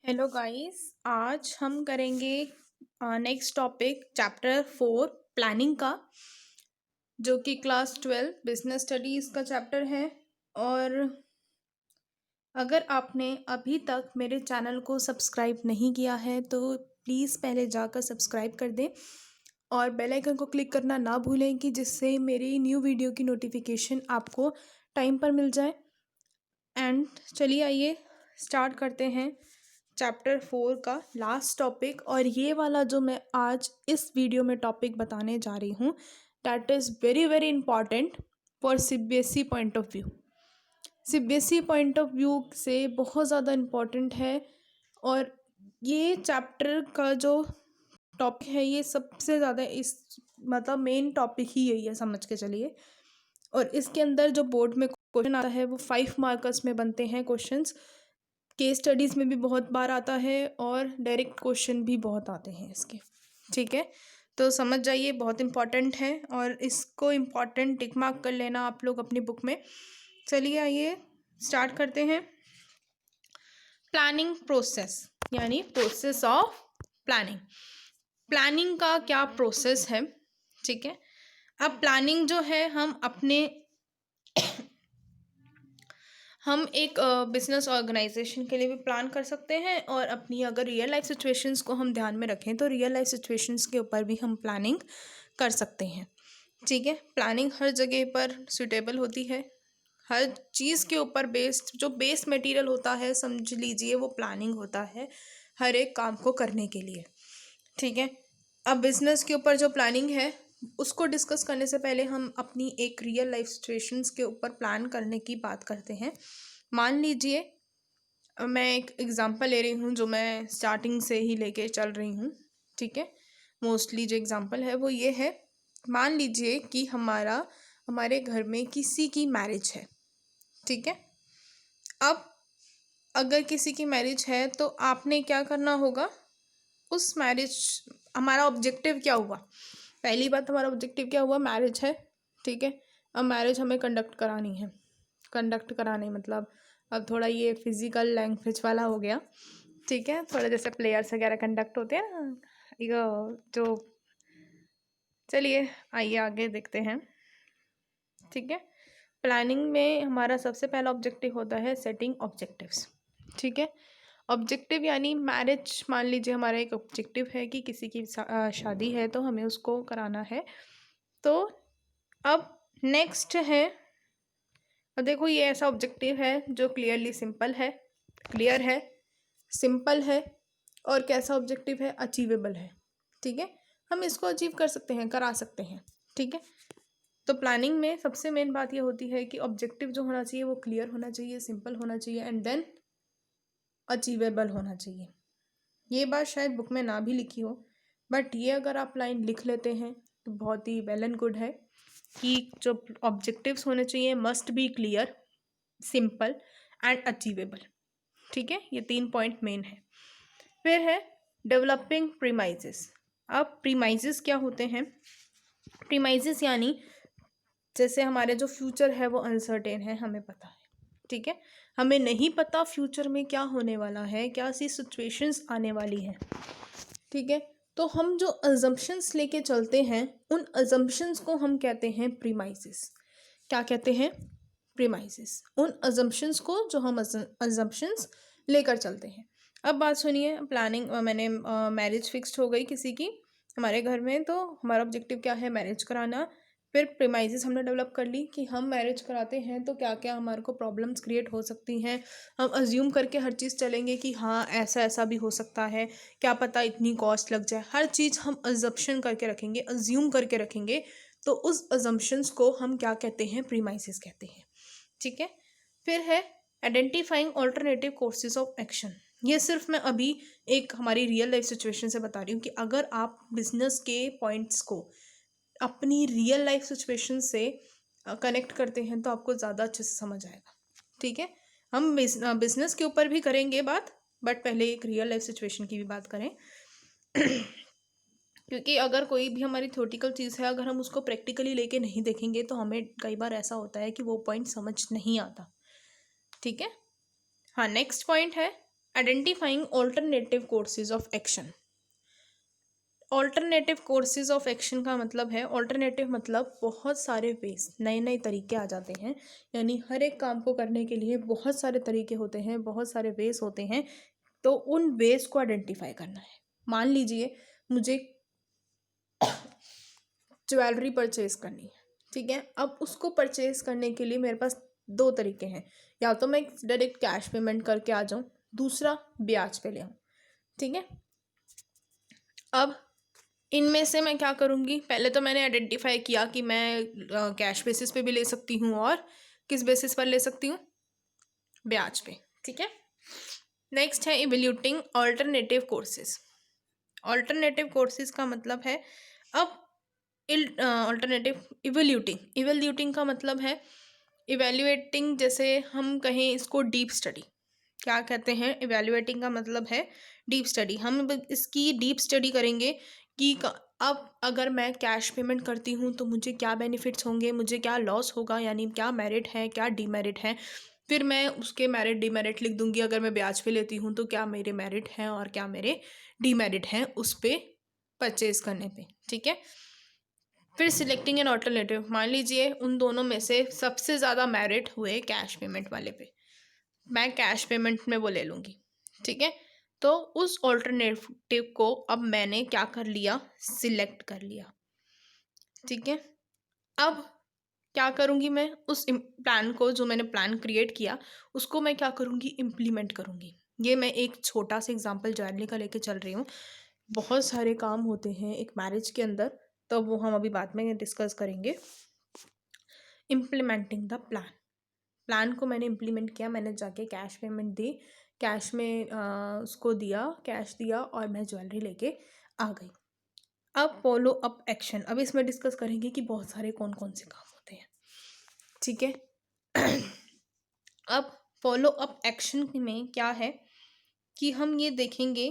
Hello guys. आज हम करेंगे नेक्स्ट टॉपिक चैप्टर 4 प्लानिंग का, जो कि क्लास 12 बिजनेस स्टडीज़ का चैप्टर है। और अगर आपने अभी तक मेरे चैनल को सब्सक्राइब नहीं किया है तो प्लीज़ पहले जाकर सब्सक्राइब कर दें और बेल आइकन को क्लिक करना ना भूलें कि जिससे मेरी न्यू वीडियो की नोटिफिकेशन आपको टाइम पर मिल जाए। एंड चलिए आइए स्टार्ट करते हैं चैप्टर 4 का लास्ट टॉपिक। और ये वाला जो मैं आज इस वीडियो में टॉपिक बताने जा रही हूँ, that is very very important for CBSE point of view. CBSE point of view से बहुत ज़्यादा इम्पॉर्टेंट है। और ये चैप्टर का जो टॉपिक है ये सबसे ज़्यादा मतलब मेन टॉपिक ही यही है, समझ के चलिए। और इसके अंदर जो बोर्ड में क्वेश्चन आता है वो 5 मार्कर्स में बनते हैं क्वेश्चंस। केस स्टडीज़ में भी बहुत बार आता है और डायरेक्ट क्वेश्चन भी बहुत आते हैं इसके। ठीक है, तो समझ जाइए, बहुत इंपॉर्टेंट है और इसको इम्पॉर्टेंट टिक मार्क कर लेना आप लोग अपनी बुक में। चलिए आइए स्टार्ट करते हैं। प्लानिंग प्रोसेस यानी प्रोसेस ऑफ प्लानिंग। प्लानिंग का क्या प्रोसेस है, ठीक है। अब प्लानिंग जो है हम एक बिजनेस ऑर्गेनाइजेशन के लिए भी प्लान कर सकते हैं और अपनी अगर रियल लाइफ सिचुएशंस को हम ध्यान में रखें तो रियल लाइफ सिचुएशंस के ऊपर भी हम प्लानिंग कर सकते हैं। ठीक है, प्लानिंग हर जगह पर सूटेबल होती है। हर चीज़ के ऊपर बेस्ड जो बेस मटेरियल होता है, समझ लीजिए वो प्लानिंग होता है हर एक काम को करने के लिए। ठीक है, अब बिजनेस के ऊपर जो प्लानिंग है उसको डिस्कस करने से पहले हम अपनी एक रियल लाइफ सिचुएशंस के ऊपर प्लान करने की बात करते हैं। मान लीजिए मैं एक एग्ज़ाम्पल ले रही हूँ जो मैं स्टार्टिंग से ही लेके चल रही हूँ। ठीक है, मोस्टली जो एग्ज़ाम्पल है वो ये है। मान लीजिए कि हमारे घर में किसी की मैरिज है। ठीक है, अब अगर किसी की मैरिज है तो आपने क्या करना होगा, उस मैरिज हमारा ऑब्जेक्टिव क्या हुआ। पहली बात, हमारा ऑब्जेक्टिव क्या हुआ, मैरिज है। ठीक है, अब मैरिज हमें कंडक्ट करानी है। कंडक्ट कराने मतलब अब थोड़ा ये फिजिकल लैंग्वेज वाला हो गया। ठीक है, थोड़ा जैसे प्लेयर्स वगैरह कंडक्ट होते हैं ना, ये जो, चलिए आइए आगे देखते हैं। ठीक है, प्लानिंग में हमारा सबसे पहला ऑब्जेक्टिव होता है सेटिंग ऑब्जेक्टिव्स। ठीक है, ऑब्जेक्टिव यानी मैरिज, मान लीजिए हमारा एक ऑब्जेक्टिव है कि किसी की शादी है तो हमें उसको कराना है। तो अब नेक्स्ट है, अब देखो ये ऐसा ऑब्जेक्टिव है जो क्लियर है, सिंपल है और कैसा ऑब्जेक्टिव है, अचीवेबल है। ठीक है, हम इसको अचीव कर सकते हैं, करा सकते हैं। ठीक है, तो प्लानिंग में सबसे मेन बात ये होती है कि ऑब्जेक्टिव जो होना चाहिए वो क्लियर होना चाहिए, सिंपल होना चाहिए एंड देन अचीवेबल होना चाहिए। ये बात शायद बुक में ना भी लिखी हो, बट ये अगर आप लाइन लिख लेते हैं तो बहुत ही वेल एंड गुड है कि जो ऑब्जेक्टिव्स होने चाहिए must be clear, simple and achievable. ठीक है, ये 3 पॉइंट मेन है। फिर है डेवलपिंग प्रीमाइजेस। अब प्रीमाइजेस क्या होते हैं, प्रीमाइजेस यानी जैसे हमारे जो फ्यूचर है वो अनसर्टेन है, हमें पता है। ठीक है, हमें नहीं पता फ्यूचर में क्या होने वाला है, क्या सी सिचुएशंस आने वाली हैं। ठीक है, तो हम जो अजम्पशंस लेके चलते हैं उन अजम्पशंस को हम कहते हैं प्रीमाइसेस। क्या कहते हैं, प्रीमाइसेस, उन अजम्पशंस को जो हम अजम्पशंस लेकर चलते हैं। अब बात सुनिए, प्लानिंग मैंने मैरिज फिक्स्ड हो गई किसी की हमारे घर में, तो हमारा ऑब्जेक्टिव क्या है, मैरिज कराना। फिर प्रीमाइसेस हमने डेवलप कर ली कि हम मैरिज कराते हैं तो क्या क्या हमारे को प्रॉब्लम्स क्रिएट हो सकती हैं। हम अज्यूम करके हर चीज़ चलेंगे कि हाँ ऐसा ऐसा भी हो सकता है, क्या पता इतनी कॉस्ट लग जाए। हर चीज़ हम अजम्पशन करके रखेंगे, अज्यूम करके रखेंगे, तो उस अजम्पशंस को हम क्या कहते हैं, प्रीमाइसेस कहते हैं। ठीक है, फिर है identifying alternative courses of action. ये सिर्फ मैं अभी एक हमारी रियल लाइफ सिचुएशन से बता रही हूँ कि अगर आप बिजनेस के पॉइंट्स को अपनी रियल लाइफ सिचुएशन से कनेक्ट करते हैं तो आपको ज़्यादा अच्छे से समझ आएगा। ठीक है, हम बिजनेस के ऊपर भी करेंगे बात, बट पहले एक रियल लाइफ सिचुएशन की भी बात करें क्योंकि अगर कोई भी हमारी थ्योरेटिकल चीज़ है, अगर हम उसको प्रैक्टिकली लेके नहीं देखेंगे तो हमें कई बार ऐसा होता है कि वो पॉइंट समझ नहीं आता। ठीक है, हाँ, नेक्स्ट पॉइंट है identifying alternative courses of action. Alternative courses of action का मतलब है, ऑल्टरनेटिव मतलब बहुत सारे वेज, नए नए तरीके आ जाते हैं, यानी हर एक काम को करने के लिए बहुत सारे तरीके होते हैं, बहुत सारे वेज होते हैं। तो उन वेज को आइडेंटिफाई करना है। मान लीजिए मुझे ज्वेलरी परचेज करनी है, ठीक है। अब उसको परचेज करने के लिए मेरे पास दो तरीके हैं, या तो मैं डायरेक्ट कैश पेमेंट करके आ जाऊँ, दूसरा ब्याज पे ले आऊँ, ठीक है। अब इनमें से मैं क्या करूँगी, पहले तो मैंने आइडेंटिफाई किया कि मैं कैश बेसिस पे भी ले सकती हूँ और किस बेसिस पर ले सकती हूँ, ब्याज पे, ठीक है। नेक्स्ट है evaluating alternative courses. Alternative courses का मतलब है, अब ऑल्टरनेटिव इवैल्यूएटिंग का मतलब है इवैल्यूएटिंग, जैसे हम कहें इसको डीप स्टडी। क्या कहते हैं, इवैल्यूएटिंग का मतलब है डीप स्टडी। हम इसकी डीप स्टडी करेंगे कि अब अगर मैं कैश पेमेंट करती हूँ तो मुझे क्या बेनिफिट्स होंगे, मुझे क्या लॉस होगा, यानी क्या मेरिट है क्या डीमेरिट है। फिर मैं उसके मेरिट डीमेरिट लिख दूंगी। अगर मैं ब्याज पे लेती हूँ तो क्या मेरे मेरिट हैं और क्या मेरे डीमेरिट हैं उस पे परचेज करने पे, ठीक है। फिर सिलेक्टिंग एन ऑल्टरनेटिव, मान लीजिए उन दोनों में से सबसे ज़्यादा मेरिट हुए कैश पेमेंट वाले पे, मैं कैश पेमेंट में वो ले लूँगी, ठीक है। तो उस ऑल्टरनेटिव को अब मैंने क्या कर लिया, सिलेक्ट कर लिया, ठीक है। अब क्या करूँगी, मैं उस प्लान को, जो मैंने प्लान क्रिएट किया उसको मैं क्या करूँगी, इम्प्लीमेंट करूँगी। ये मैं एक छोटा सा एग्जांपल ज्वेलरी का लेके चल रही हूँ। बहुत सारे काम होते हैं एक मैरिज के अंदर, तो वो हम अभी बाद में डिस्कस करेंगे। इम्प्लीमेंटिंग द प्लान, प्लान को मैंने इम्प्लीमेंट किया, मैंने जाके कैश पेमेंट दी, कैश में उसको दिया, कैश दिया और मैं ज्वेलरी लेके आ गई। अब फॉलो अप एक्शन, अब इसमें डिस्कस करेंगे कि बहुत सारे कौन कौन से काम होते हैं, ठीक है। अब फॉलो अप एक्शन में क्या है कि हम ये देखेंगे,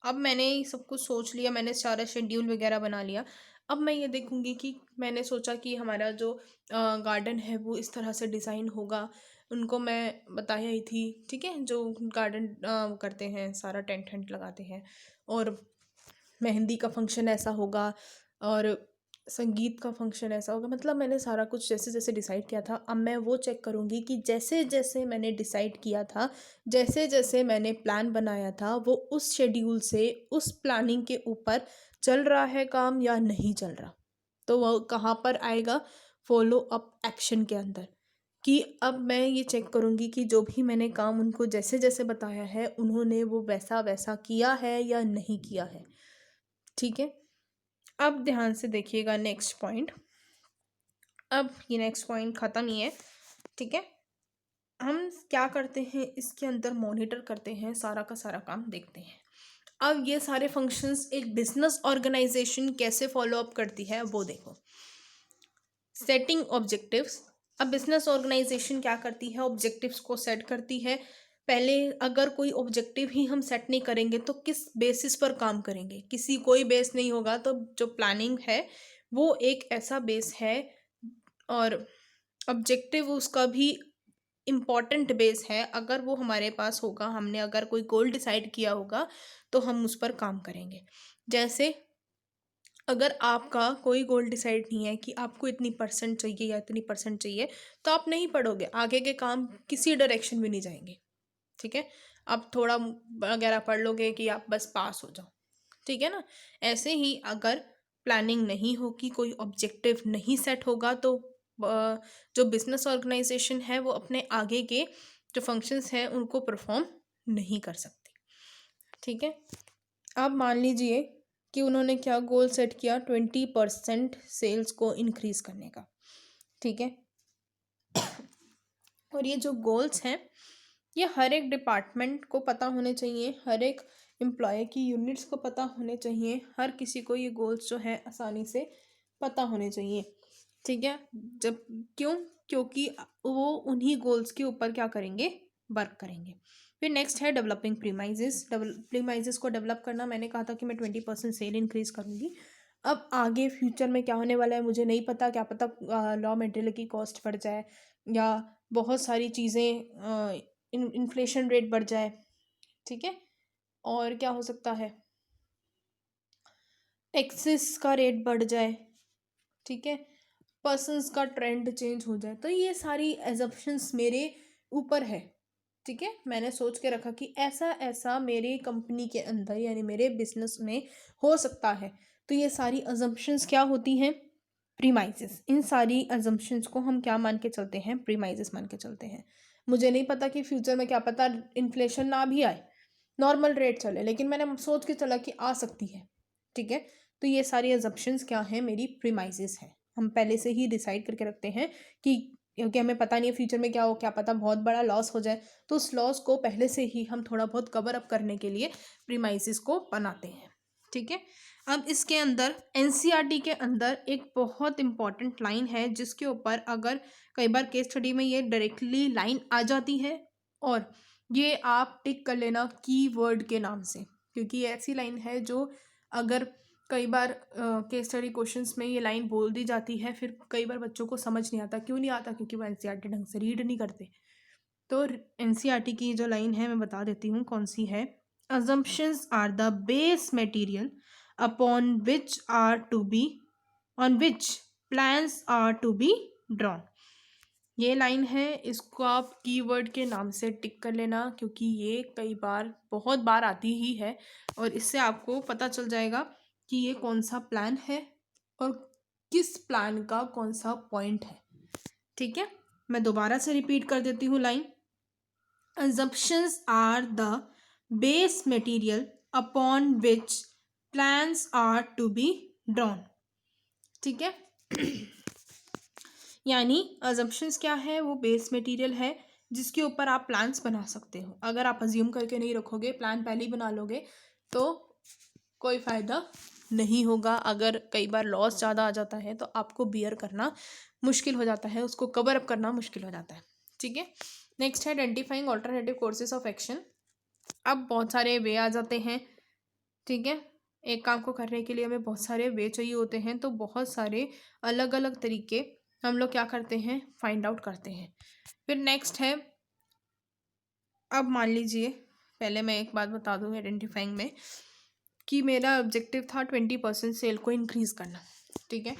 अब मैंने सब कुछ सोच लिया, मैंने सारा शेड्यूल वगैरह बना लिया। अब मैं ये देखूंगी कि मैंने सोचा कि हमारा जो गार्डन है वो इस तरह से डिज़ाइन होगा, उनको मैं बताया ही थी, ठीक है। जो गार्डन करते हैं, सारा टेंट वेंट लगाते हैं, और मेहंदी का फंक्शन ऐसा होगा और संगीत का फंक्शन ऐसा होगा, मतलब मैंने सारा कुछ जैसे जैसे डिसाइड किया था। अब मैं वो चेक करूँगी कि जैसे जैसे मैंने डिसाइड किया था, जैसे जैसे मैंने प्लान बनाया था, वो उस शेड्यूल से, उस प्लानिंग के ऊपर चल रहा है काम या नहीं चल रहा। तो वो कहाँ पर आएगा, फॉलो अप एक्शन के अंदर, कि अब मैं ये चेक करूँगी कि जो भी मैंने काम उनको जैसे जैसे बताया है उन्होंने वो वैसा वैसा किया है या नहीं किया है, ठीक है। अब ध्यान से देखिएगा नेक्स्ट पॉइंट, अब ये नेक्स्ट पॉइंट ख़त्म ही है, ठीक है। हम क्या करते हैं, इसके अंदर मॉनिटर करते हैं, सारा का सारा काम देखते हैं। अब ये सारे फंक्शंस एक बिजनेस ऑर्गेनाइजेशन कैसे फॉलो अप करती है वो देखो। सेटिंग ऑब्जेक्टिव्स, अब बिजनेस ऑर्गेनाइजेशन क्या करती है, ऑब्जेक्टिव्स को सेट करती है। पहले अगर कोई ऑब्जेक्टिव ही हम सेट नहीं करेंगे तो किस बेसिस पर काम करेंगे, किसी कोई बेस नहीं होगा। तो जो प्लानिंग है वो एक ऐसा बेस है, और ऑब्जेक्टिव उसका भी इम्पॉर्टेंट बेस है। अगर वो हमारे पास होगा, हमने अगर कोई गोल डिसाइड किया होगा तो हम उस पर काम करेंगे। जैसे अगर आपका कोई गोल डिसाइड नहीं है कि आपको इतनी परसेंट चाहिए या इतनी परसेंट चाहिए, तो आप नहीं पढ़ोगे, आगे के काम किसी डायरेक्शन में नहीं जाएंगे, ठीक है। आप थोड़ा वगैरह पढ़ लोगे कि आप बस पास हो जाओ, ठीक है ना। ऐसे ही अगर प्लानिंग नहीं होगी, कोई ऑब्जेक्टिव नहीं सेट होगा, तो जो बिजनेस ऑर्गेनाइजेशन है वो अपने आगे के जो फंक्शंस हैं उनको परफॉर्म नहीं कर सकती, ठीक है। अब मान लीजिए कि उन्होंने क्या गोल सेट किया, 20% सेल्स को इंक्रीज करने का, ठीक है। और ये जो गोल्स हैं ये हर एक डिपार्टमेंट को पता होने चाहिए, हर एक एम्प्लॉय की यूनिट्स को पता होने चाहिए, हर किसी को ये गोल्स जो है आसानी से पता होने चाहिए, ठीक है। जब क्यों, क्योंकि वो उन्हीं गोल्स के ऊपर क्या करेंगे, वर्क करेंगे। फिर नेक्स्ट है डेवलपिंग प्रीमाइजेस, प्रीमाइजेस को डेवलप करना। मैंने कहा था कि मैं 20% सेल इंक्रीज करूँगी। अब आगे फ्यूचर में क्या होने वाला है मुझे नहीं पता, क्या पता रॉ मटेरियल की कॉस्ट बढ़ जाए या बहुत सारी चीज़ें इन्फ्लेशन रेट बढ़ जाए, ठीक है। और क्या हो सकता है, टैक्सेस का रेट बढ़ जाए, ठीक है, पर्सन्स का ट्रेंड चेंज हो जाए। तो ये सारी एजम्पशंस मेरे ऊपर है, ठीक है। मैंने सोच के रखा कि ऐसा ऐसा मेरी कंपनी के अंदर यानी मेरे बिजनेस में हो सकता है। तो ये सारी अजम्पशंस क्या होती हैं, प्रीमाइसेस। इन सारी अजम्पशंस को हम क्या मान के चलते हैं, प्रीमाइसेस मान के चलते हैं। मुझे नहीं पता कि फ्यूचर में क्या पता इन्फ्लेशन ना भी आए, नॉर्मल रेट चले, लेकिन मैंने सोच के चला कि आ सकती है, ठीक है। तो ये सारी अजम्पशंस क्या हैं, मेरी प्रीमाइसेस हैं। हम पहले से ही डिसाइड करके रखते हैं कि क्योंकि हमें पता नहीं है फ्यूचर में क्या हो, क्या पता बहुत बड़ा लॉस हो जाए, तो उस लॉस को पहले से ही हम थोड़ा बहुत कवर अप करने के लिए प्रीमाइसेस को बनाते हैं, ठीक है। अब इसके अंदर एनसीईआरटी के अंदर एक बहुत इंपॉर्टेंट लाइन है जिसके ऊपर अगर कई बार केस स्टडी में ये डायरेक्टली लाइन आ जाती है, और ये आप टिक कर लेना कीवर्ड के नाम से, क्योंकि ये ऐसी लाइन है जो अगर कई बार केस स्टडी क्वेश्चंस में ये लाइन बोल दी जाती है, फिर कई बार बच्चों को समझ नहीं आता। क्यों नहीं आता, क्योंकि वो एनसीईआरटी ढंग से रीड नहीं करते। तो एनसीईआरटी की जो लाइन है मैं बता देती हूँ कौन सी है। assumptions are the base material upon which are to be on which plans are to be drawn। ये लाइन है, इसको आप कीवर्ड के नाम से टिक कर लेना, क्योंकि ये कई बार बहुत बार आती ही है, और इससे आपको पता चल जाएगा कि ये कौन सा प्लान है और किस प्लान का कौन सा पॉइंट है, ठीक है। मैं दोबारा से रिपीट कर देती हूँ line. assumptions are the base material upon which plans are to be drawn, ठीक है। यानी assumptions क्या है, वो बेस मटेरियल है जिसके ऊपर आप प्लान्स बना सकते हो। अगर आप अज्यूम करके नहीं रखोगे, प्लान पहले ही बना लोगे, तो कोई फ़ायदा नहीं होगा। अगर कई बार लॉस ज़्यादा आ जाता है तो आपको बियर करना मुश्किल हो जाता है, उसको कवर अप करना मुश्किल हो जाता है, ठीक है। नेक्स्ट है identifying alternative courses of action. अब बहुत सारे वे आ जाते हैं, ठीक है। एक काम को करने के लिए हमें बहुत सारे वे चाहिए होते हैं, तो बहुत सारे अलग अलग तरीके हम लोग क्या करते हैं, फाइंड आउट करते हैं। फिर नेक्स्ट है, अब मान लीजिए, पहले मैं एक बात बता दूँ आइडेंटिफाइंग में, कि मेरा ऑब्जेक्टिव था 20% सेल को इंक्रीज़ करना, ठीक है।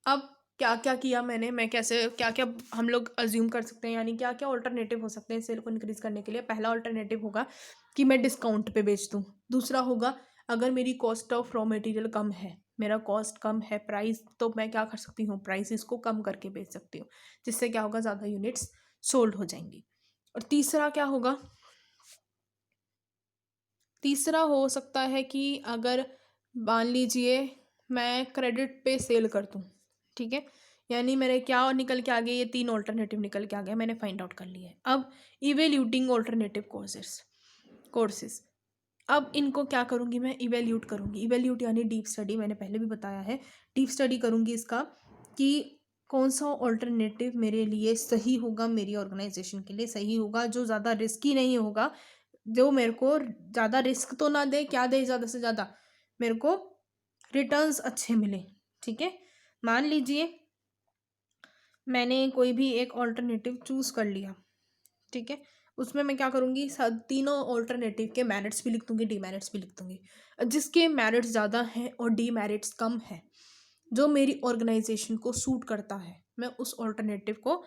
अब क्या क्या किया मैंने, मैं कैसे क्या क्या हम लोग अज्यूम कर सकते हैं, यानी क्या क्या ऑल्टरनेटिव हो सकते हैं सेल को इंक्रीज़ करने के लिए। पहला ऑल्टरनेटिव होगा कि मैं डिस्काउंट पे बेच दूँ। दूसरा होगा, अगर मेरी कॉस्ट ऑफ रॉ मटेरियल कम है, मेरा कॉस्ट कम है, प्राइस, तो मैं क्या कर सकती हूँ, प्राइसेस को कम करके बेच सकती हूँ, जिससे क्या होगा, ज़्यादा यूनिट्स सोल्ड हो जाएंगी। और तीसरा क्या होगा, तीसरा हो सकता है कि अगर मान लीजिए मैं क्रेडिट पे सेल कर दूँ, ठीक है। यानी मेरे क्या निकल के आ गए, ये तीन ऑल्टरनेटिव निकल के आ गए, मैंने फाइंड आउट कर लिया है। अब इवेल्यूटिंग ऑल्टरनेटिव कोर्सेज, अब इनको क्या करूँगी, मैं इवेल्यूट करूँगी। इवेल्यूट यानी डीप स्टडी, मैंने पहले भी बताया है, डीप स्टडी करूँगी इसका कि कौन सा ऑल्टरनेटिव मेरे लिए सही होगा, मेरी ऑर्गेनाइजेशन के लिए सही होगा, जो ज़्यादा रिस्की नहीं होगा, जो मेरे को ज़्यादा रिस्क तो ना दे, क्या दे ज़्यादा से ज़्यादा, मेरे को रिटर्न्स अच्छे मिले, ठीक है। मान लीजिए मैंने कोई भी एक ऑल्टरनेटिव चूज़ कर लिया, ठीक है। उसमें मैं क्या करूँगी, तीनों ऑल्टरनेटिव के मेरिट्स भी लिख दूँगी, डीमेरिट्स भी लिख दूँगी। जिसके मेरिट्स ज़्यादा हैं और डीमेरिट्स कम है, जो मेरी ऑर्गेनाइजेशन को सूट करता है, मैं उस ऑल्टरनेटिव को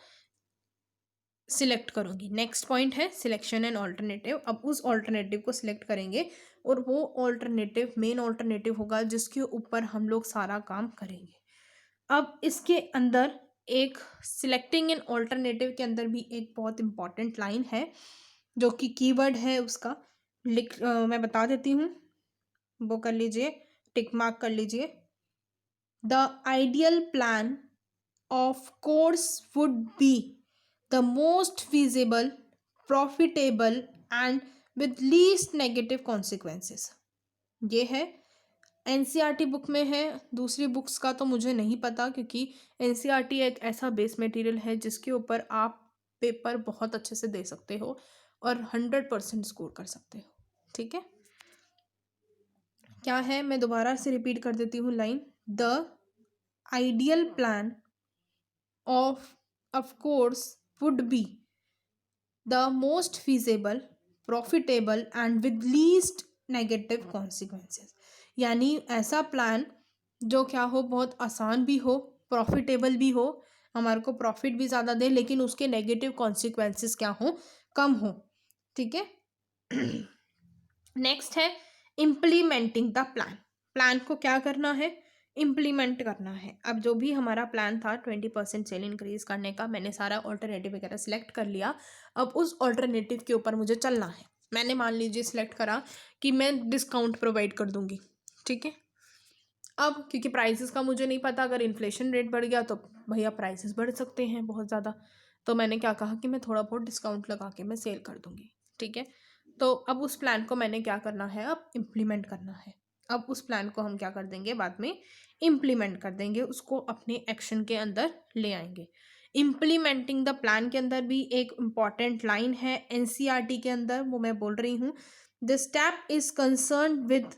सिलेक्ट करूँगी। नेक्स्ट पॉइंट है सिलेक्शन एंड ऑल्टरनेटिव। अब उस ऑल्टरनेटिव को सिलेक्ट करेंगे, और वो ऑल्टरनेटिव मेन ऑल्टरनेटिव होगा जिसके ऊपर हम लोग सारा काम करेंगे। अब इसके अंदर एक सिलेक्टिंग एन ऑल्टरनेटिव के अंदर भी एक बहुत इंपॉर्टेंट लाइन है, जो कि कीवर्ड है उसका, मैं बता देती हूँ, वो कर लीजिए, टिक मार्क कर लीजिए। The ideal plan of course would be the most feasible, profitable and with least negative consequences. ये है एनसीईआरटी बुक में है, दूसरी बुक्स का तो मुझे नहीं पता, क्योंकि एनसीईआरटी एक ऐसा बेस मटेरियल है जिसके ऊपर आप पेपर बहुत अच्छे से दे सकते हो और 100% स्कोर कर सकते हो, ठीक है। क्या है, मैं दोबारा से रिपीट कर देती हूँ line. The ideal plan of course would be the most feasible, profitable and with least negative consequences. यानी ऐसा प्लान जो क्या हो, बहुत आसान भी हो, प्रॉफिटेबल भी हो, हमारे को प्रॉफिट भी ज़्यादा दे, लेकिन उसके नेगेटिव कॉन्सिक्वेंसेस क्या हो, कम हो। ठीक है। नेक्स्ट है इम्प्लीमेंटिंग द प्लान। प्लान को क्या करना है, इम्प्लीमेंट करना है। अब जो भी हमारा प्लान था 20% सेल इंक्रीज करने का, मैंने सारा ऑल्टरनेटिव वगैरह सिलेक्ट कर लिया। अब उस ऑल्टरनेटिव के ऊपर मुझे चलना है। मैंने मान लीजिए सिलेक्ट करा कि मैं डिस्काउंट प्रोवाइड कर दूंगी। ठीक है। अब क्योंकि प्राइसेस का मुझे नहीं पता, अगर इन्फ्लेशन रेट बढ़ गया तो भैया प्राइसेस बढ़ सकते हैं बहुत ज़्यादा, तो मैंने क्या कहा कि मैं थोड़ा बहुत डिस्काउंट लगा के मैं सेल कर दूंगी। ठीक है। तो अब उस प्लान को मैंने क्या करना है, अब इम्प्लीमेंट करना है। अब उस प्लान को हम क्या कर देंगे, बाद में इम्प्लीमेंट कर देंगे, उसको अपने एक्शन के अंदर ले आएंगे। इम्प्लीमेंटिंग द प्लान के अंदर भी एक इम्पॉर्टेंट लाइन है एनसीईआरटी के अंदर, वो मैं बोल रही हूँ। The step is concern with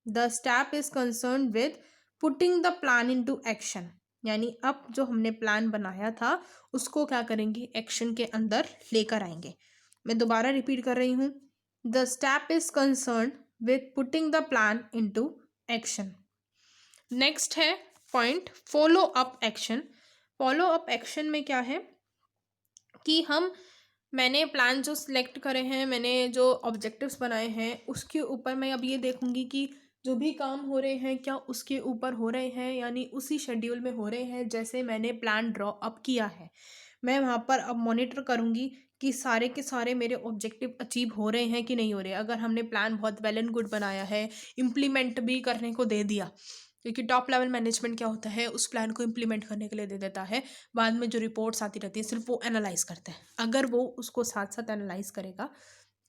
the step is concern with putting the plan into action. यानी अब जो हमने प्लान बनाया था उसको क्या करेंगे, एक्शन के अंदर लेकर आएंगे। मैं दोबारा रिपीट कर रही हूँ, the step is concern with putting the plan into action. Next है point follow up action. Follow up action में क्या है कि मैंने प्लान जो सिलेक्ट करे हैं, मैंने जो ऑब्जेक्टिव्स बनाए हैं, उसके ऊपर मैं अब ये देखूंगी कि जो भी काम हो रहे हैं क्या उसके ऊपर हो रहे हैं, यानी उसी शेड्यूल में हो रहे हैं जैसे मैंने प्लान ड्रॉ अप किया है। मैं वहाँ पर अब मॉनिटर करूँगी कि सारे के सारे मेरे ऑब्जेक्टिव अचीव हो रहे हैं कि नहीं हो रहे। अगर हमने प्लान बहुत वेल एंड गुड बनाया है, इम्प्लीमेंट भी करने को दे दिया, क्योंकि टॉप लेवल मैनेजमेंट क्या होता है, उस प्लान को इम्प्लीमेंट करने के लिए दे देता है, बाद में जो रिपोर्ट्स आती रहती है सिर्फ वो एनालाइज करते हैं। अगर वो उसको साथ साथ एनालाइज करेगा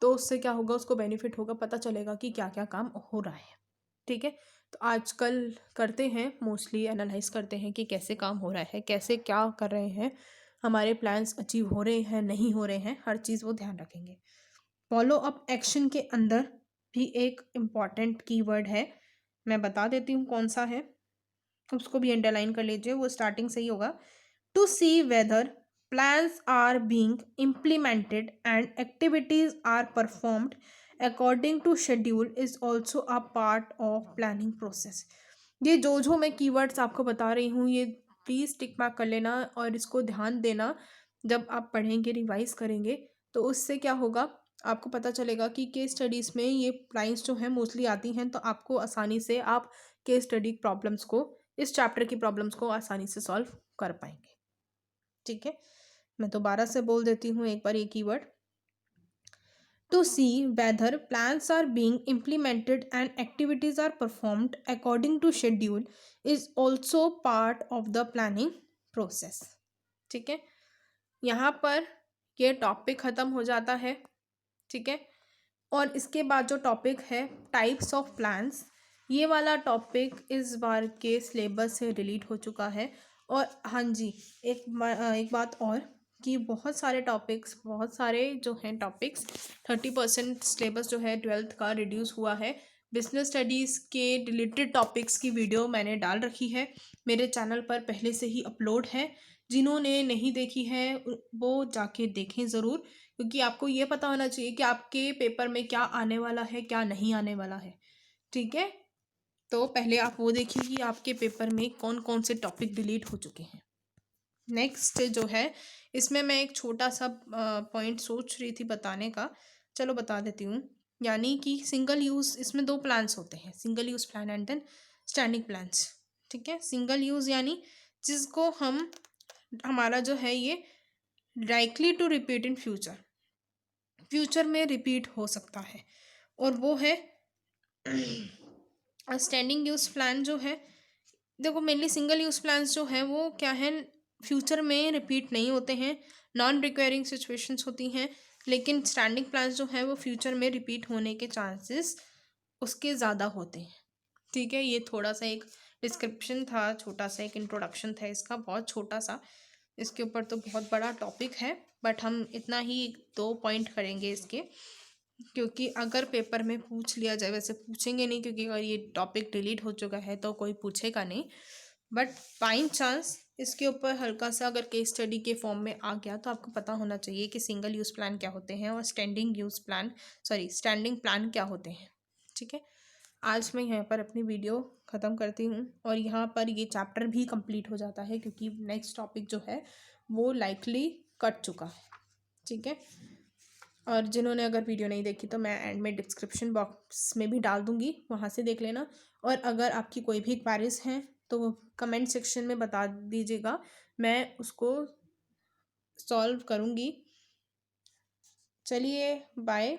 तो उससे क्या होगा, उसको बेनिफिट होगा, पता चलेगा कि क्या क्या काम हो रहा है। ठीक है। तो आजकल करते हैं, मोस्टली एनालाइज करते हैं कि कैसे काम हो रहा है, कैसे क्या कर रहे हैं, हमारे प्लान्स अचीव हो रहे हैं नहीं हो रहे हैं, हर चीज़ वो ध्यान रखेंगे। फॉलो अप एक्शन के अंदर भी एक इम्पॉर्टेंट कीवर्ड है, मैं बता देती हूँ कौन सा है, उसको भी अंडरलाइन कर लीजिए, वो स्टार्टिंग से ही होगा। To see whether plans are being implemented and activities are performed according to schedule is also a part of planning process. ये जो मैं कीवर्ड्स आपको बता रही हूँ, ये प्लीज़ टिक मार्क कर लेना और इसको ध्यान देना। जब आप पढ़ेंगे, रिवाइज करेंगे, तो उससे क्या होगा, आपको पता चलेगा कि केस स्टडीज़ में ये लाइन्स जो हैं मोस्टली आती हैं, तो आपको आसानी से आप केस स्टडी प्रॉब्लम्स को, इस चैप्टर की प्रॉब्लम्स को आसानी से सॉल्व कर पाएंगे। ठीक है। मैं दोबारा से बोल देती हूँ एक बार ये keyword. To see whether plans are being implemented and activities are performed according to schedule is also part of the planning process। ठीक है। यहाँ पर ये टॉपिक ख़त्म हो जाता है। ठीक है। और इसके बाद जो टॉपिक है टाइप्स ऑफ प्लान्स, ये वाला टॉपिक इस बार के सिलेबस से डिलीट हो चुका है। और हाँ जी, एक बात और, कि बहुत सारे टॉपिक्स, बहुत सारे जो हैं टॉपिक्स, 30% सिलेबस जो है 12th का रिड्यूस हुआ है। बिजनेस स्टडीज़ के रिलेटेड टॉपिक्स की वीडियो मैंने डाल रखी है, मेरे चैनल पर पहले से ही अपलोड है। जिन्होंने नहीं देखी है वो जाके देखें ज़रूर, क्योंकि आपको ये पता होना चाहिए कि आपके पेपर में क्या आने वाला है, क्या नहीं आने वाला है। ठीक है। तो पहले आप वो देखिए कि आपके पेपर में कौन कौन से टॉपिक डिलीट हो चुके हैं। नेक्स्ट जो है, इसमें मैं एक छोटा सा पॉइंट सोच रही थी बताने का, चलो बता देती हूँ। यानी कि सिंगल यूज़, इसमें दो प्लान्स होते हैं, single use plan and then standing plans. ठीक है। सिंगल यूज़ यानी जिसको हमारा जो है ये likely to repeat in future, future में रिपीट हो सकता है, और वो है स्टैंडिंग यूज़ प्लान जो है। देखो मेनली सिंगल यूज़ प्लान्स जो है वो क्या है, फ्यूचर में रिपीट नहीं होते हैं, नॉन रिक्वायरिंग सिचुएशंस होती हैं। लेकिन स्टैंडिंग प्लान्स जो है वो फ्यूचर में रिपीट होने के चांसेस उसके ज़्यादा होते हैं। ठीक है। ये थोड़ा सा एक डिस्क्रिप्शन था, छोटा सा एक इंट्रोडक्शन था इसका, बहुत छोटा सा। इसके ऊपर तो बहुत बड़ा टॉपिक है, बट हम इतना ही 2 पॉइंट करेंगे इसके, क्योंकि अगर पेपर में पूछ लिया जाए, वैसे पूछेंगे नहीं क्योंकि अगर ये टॉपिक डिलीट हो चुका है तो कोई पूछेगा नहीं, बट बाई चांस इसके ऊपर हल्का सा अगर केस स्टडी के फॉर्म में आ गया तो आपको पता होना चाहिए कि सिंगल यूज़ प्लान क्या होते हैं और स्टैंडिंग प्लान क्या होते हैं। ठीक है, आज मैं यहाँ पर अपनी वीडियो ख़त्म करती हूँ और यहाँ पर ये चैप्टर भी कंप्लीट हो जाता है क्योंकि नेक्स्ट टॉपिक जो है वो लाइकली कट चुका है। ठीक है, और जिन्होंने अगर वीडियो नहीं देखी तो मैं एंड में डिस्क्रिप्शन बॉक्स में भी डाल दूँगी, वहाँ से देख लेना। और अगर आपकी कोई भी क्वेरीज हैं तो कमेंट सेक्शन में बता दीजिएगा, मैं उसको सॉल्व करूँगी। चलिए बाय।